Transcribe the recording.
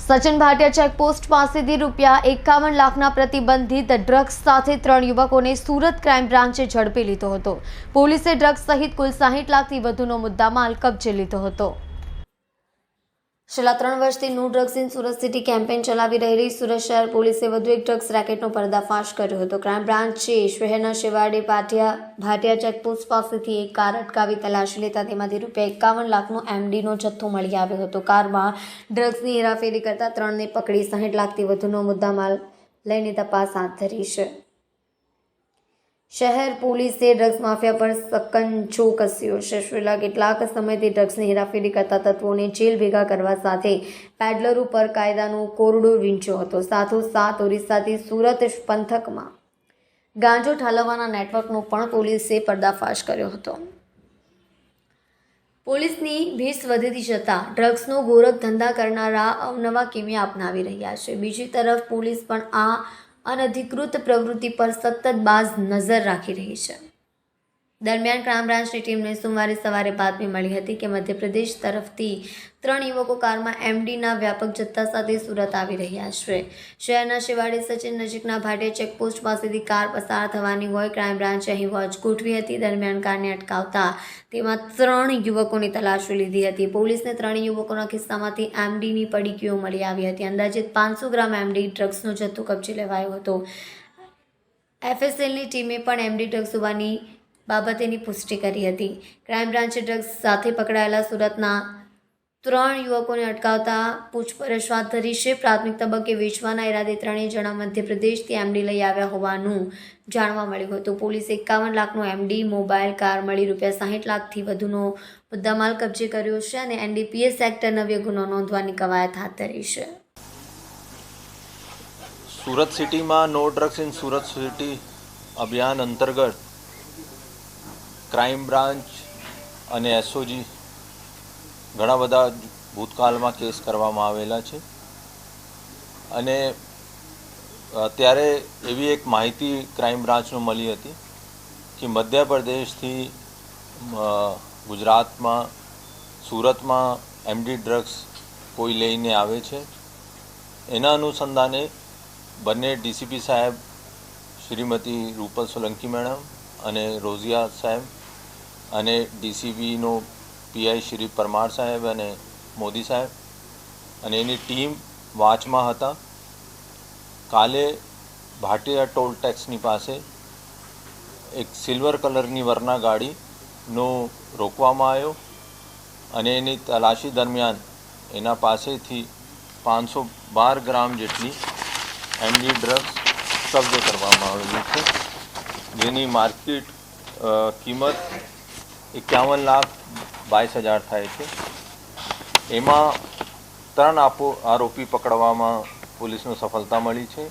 Sachin Bhatia checkpost પાસેથી ₹51 લાખના પ્રતિબંધિત ડ્રગ્સ સાથે 3 યુવકોને સુરત ક્રાઇમ બ્રાન્ચે ઝડપી લીધો હતો। પોલીસે ડ્રગ્સ સહિત કુલ 60 લાખથી વધુનો મુદ્દામાલ કબજે લીધો હતો। છેલ્લા 3 વર્ષથી no drugs in Surat city campaign ચલાવી રહેલી સુરત શહેર પોલીસે વધુ એક ડ્રગ્સ રેકેટનો પર્દાફાશ કર્યો હતો। ક્રાઇમ બ્રાન્ચે શહેરના શેવાડી ભાટિયા ચેકપોસ્ટ પાસેથી એક કાર અટકાવી તલાશી લેતા તેમાંથી ₹51 લાખનો એમડીનો જથ્થો મળી આવ્યો હતો। કારમાં ડ્રગ્સની હેરાફેરી કરતા 3ને પકડી 60 લાખથી વધુનો મુદ્દામાલ લઈને તપાસ હાથ ધરી છે। શહેર પોલીસે ડ્રગ્સ માફિયા પર સકંજો કસ્યો છે। છેલ્લા કેટલાક સમયથી ડ્રગ્સની હેરાફેરી કરતા તત્વોને જેલ ભેગા કરવા સાથે પેડલરો પર કાયદાનો કોરડો વીંચ્યો હતો। સાથોસાથ ઓરિસ્સાથી સુરત પંથકમાં ગાંજો ઠાલવવાના નેટવર્કનો પણ પોલીસે પર્દાફાશ કર્યો હતો। પોલીસની ભીસ વધતી જતાં ડ્રગ્સનો ગોરખ ધંધા કરનારા અવનવા કિમિયા અપનાવી રહ્યા છે। બીજી તરફ પોલીસ પણ આ અનધિકૃત પ્રવૃત્તિ પર સતત બાજ નજર રાખી રહી છે। દરમિયાન ક્રાઇમ બ્રાન્ચની ટીમને સોમવારે સવારે બાતમી મળી હતી કે મધ્યપ્રદેશ તરફથી 3 યુવકો કારમાં એમડીના વ્યાપક જથ્થા સાથે સુરત આવી રહ્યા છે। શહેરના શેવાડી સચિન નજીકના ભાટિયા ચેકપોસ્ટ પાસેથી કાર પસાર થવાની હોય ક્રાઇમ બ્રાન્ચે અહીં વોચ ગોઠવી હતી। દરમિયાન કારને અટકાવતા તેમાં 3 યુવકોની તલાશી લીધી હતી। પોલીસને 3 યુવકોના ખિસ્સામાંથી એમડીની પડીકીઓ મળી આવી હતી। અંદાજિત 500 ગ્રામ એમડી ડ્રગ્સનો જથ્થો કબજે લેવાયો હતો। એફએસએલની ટીમે પણ એમડી ડ્રગ્સ હોવાની બાબતેની પુષ્ટિ કરી હતી। ક્રાઇમ બ્રાન્ચે ડ્રગ્સ સાથે પકડાયેલા સુરતના 3 યુવકોને અટકાવતા પૂછપરછ હાથ ધરી છે। પ્રાથમિક તબક્કે વેચવાના ઈરાદે 3 જણા મધ્યપ્રદેશથી એમડી લઈ આવ્યા હોવાનું જાણવા મળ્યું હતું। પોલીસે 51 લાખનો એમડી, મોબાઈલ, કાર મળી ₹60 લાખથી વધુનો મુદ્દામાલ કબજે કર્યો છે અને એનડીપીએસ એક્ટ નવ્ય ગુનો નોંધવાની કવાયત હાથ ધરી છે। સુરત સિટીમાં no drugs in Surat city અભિયાન અંતર્ગત ક્રાઇમ બ્રાન્ચ અને એસઓજી ઘણા બધા ભૂતકાળમાં કેસ કરવામાં આવેલા છે અને ત્યારે એવી એક માહિતી ક્રાઇમ બ્રાન્ચનો મળી હતી કે મધ્યપ્રદેશથી ગુજરાતમાં સુરતમાં એમડી ડ્રગ્સ કોઈ લઈને આવે છે। એના અનુસંધાને બંને ડીસીપી સાહેબ શ્રીમતી રૂપલ સોલંકી મેડમ અને રોઝિયા સાહેબ અને ડીસીબીનો પીઆઈ શ્રી પરમાર સાહેબ અને મોદી સાહેબ અને એની ટીમ વાચમાં હતા। કાલે ભાટિયા ટોલ ટેક્સની પાસે એક સિલ્વર કલરની વરના ગાડીનો રોકવામાં આવ્યો અને એની તલાશી દરમિયાન એના પાસેથી 512 ગ્રામ જેટલી એમડી ડ્રગ્સ કબજે કરવામાં આવેલી છે, જેની માર્કેટ કિંમત 51,22,000 થાય છે। એમાં 3 આરોપી પકડવામાં પોલીસને સફળતા મળી છે।